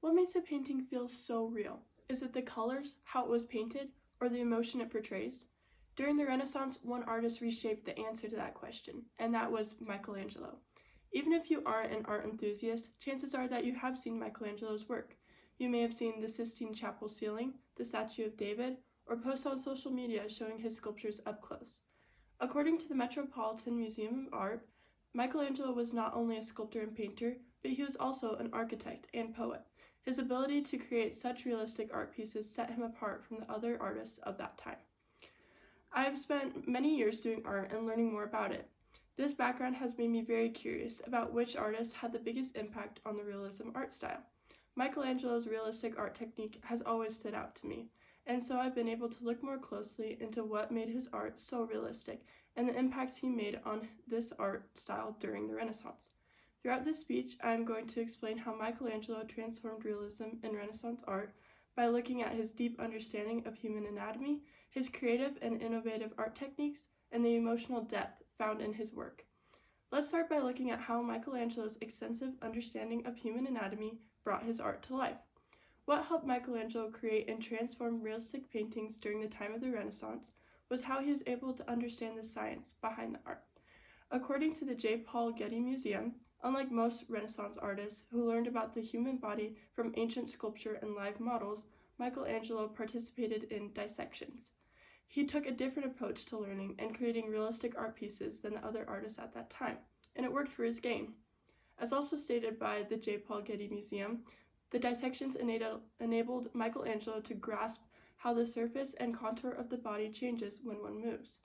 What makes a painting feel so real? Is it the colors, how it was painted, or the emotion it portrays? During the Renaissance, one artist reshaped the answer to that question, and that was Michelangelo. Even if you aren't an art enthusiast, chances are that you have seen Michelangelo's work. You may have seen the Sistine Chapel ceiling, the Statue of David, or posts on social media showing his sculptures up close. According to the Metropolitan Museum of Art, Michelangelo was not only a sculptor and painter, but he was also an architect and poet. His ability to create such realistic art pieces set him apart from the other artists of that time. I have spent many years doing art and learning more about it. This background has made me very curious about which artists had the biggest impact on the realism art style. Michelangelo's realistic art technique has always stood out to me, and so I've been able to look more closely into what made his art so realistic and the impact he made on this art style during the Renaissance. Throughout this speech, I am going to explain how Michelangelo transformed realism in Renaissance art by looking at his deep understanding of human anatomy, his creative and innovative art techniques, and the emotional depth found in his work. Let's start by looking at how Michelangelo's extensive understanding of human anatomy brought his art to life. What helped Michelangelo create and transform realistic paintings during the time of the Renaissance was how he was able to understand the science behind the art. According to the J. Paul Getty Museum, unlike most Renaissance artists who learned about the human body from ancient sculpture and live models, Michelangelo participated in dissections. He took a different approach to learning and creating realistic art pieces than the other artists at that time, and it worked for his gain. As also stated by the J. Paul Getty Museum, the dissections enabled Michelangelo to grasp how the surface and contour of the body changes when one moves.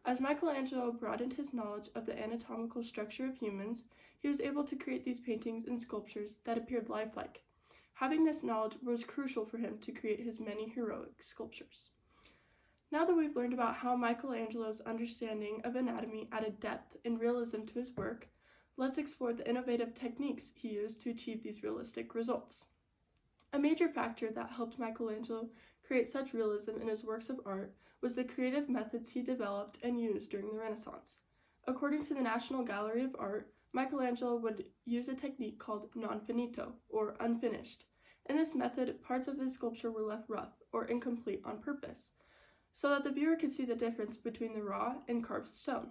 As Michelangelo broadened his knowledge of the anatomical structure of humans, he was able to create these paintings and sculptures that appeared lifelike. Having this knowledge was crucial for him to create his many heroic sculptures. Now that we've learned about how Michelangelo's understanding of anatomy added depth and realism to his work, let's explore the innovative techniques he used to achieve these realistic results. A major factor that helped Michelangelo create such realism in his works of art was the creative methods he developed and used during the Renaissance. According to the National Gallery of Art, Michelangelo would use a technique called non finito, or unfinished. In this method, parts of his sculpture were left rough or incomplete on purpose, so that the viewer could see the difference between the raw and carved stone.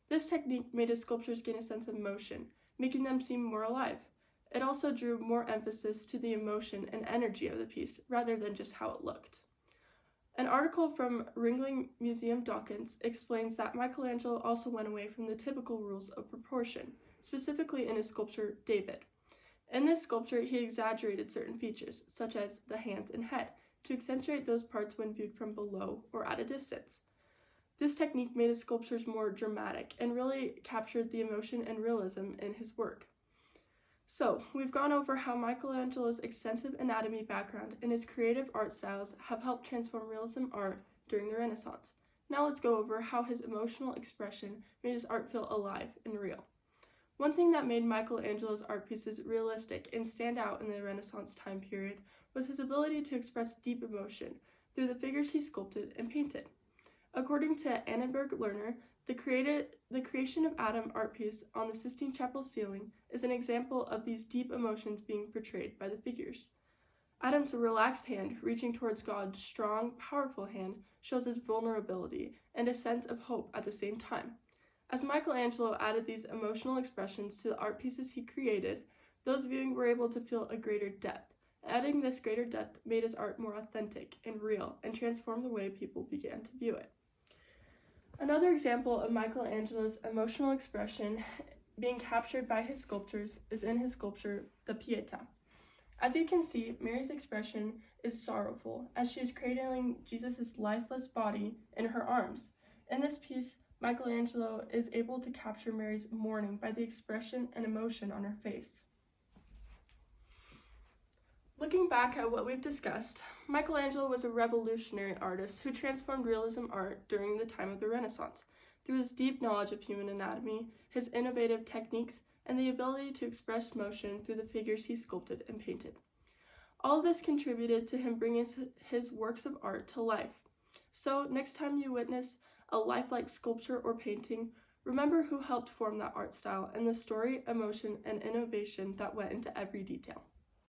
This technique made his sculptures gain a sense of motion, making them seem more alive. It also drew more emphasis to the emotion and energy of the piece, rather than just how it looked. An article from Ringling Museum Dawkins explains that Michelangelo also went away from the typical rules of proportion, specifically in his sculpture David. In this sculpture, he exaggerated certain features, such as the hands and head, to accentuate those parts when viewed from below or at a distance. This technique made his sculptures more dramatic and really captured the emotion and realism in his work. So, we've gone over how Michelangelo's extensive anatomy background and his creative art styles have helped transform realism art during the Renaissance. Now let's go over how his emotional expression made his art feel alive and real. One thing that made Michelangelo's art pieces realistic and stand out in the Renaissance time period was his ability to express deep emotion through the figures he sculpted and painted. According to Annenberg Lerner, the creation of Adam art piece on the Sistine Chapel ceiling is an example of these deep emotions being portrayed by the figures. Adam's relaxed hand reaching towards God's strong, powerful hand shows his vulnerability and a sense of hope at the same time. As Michelangelo added these emotional expressions to the art pieces he created, those viewing were able to feel a greater depth. Adding this greater depth made his art more authentic and real and transformed the way people began to view it. Another example of Michelangelo's emotional expression being captured by his sculptures is in his sculpture, the Pietà. As you can see, Mary's expression is sorrowful as she is cradling Jesus' lifeless body in her arms. In this piece, Michelangelo is able to capture Mary's mourning by the expression and emotion on her face. Looking back at what we've discussed, Michelangelo was a revolutionary artist who transformed realism art during the time of the Renaissance through his deep knowledge of human anatomy, his innovative techniques, and the ability to express motion through the figures he sculpted and painted. All of this contributed to him bringing his works of art to life. So next time you witness a lifelike sculpture or painting, remember who helped form that art style and the story, emotion, and innovation that went into every detail.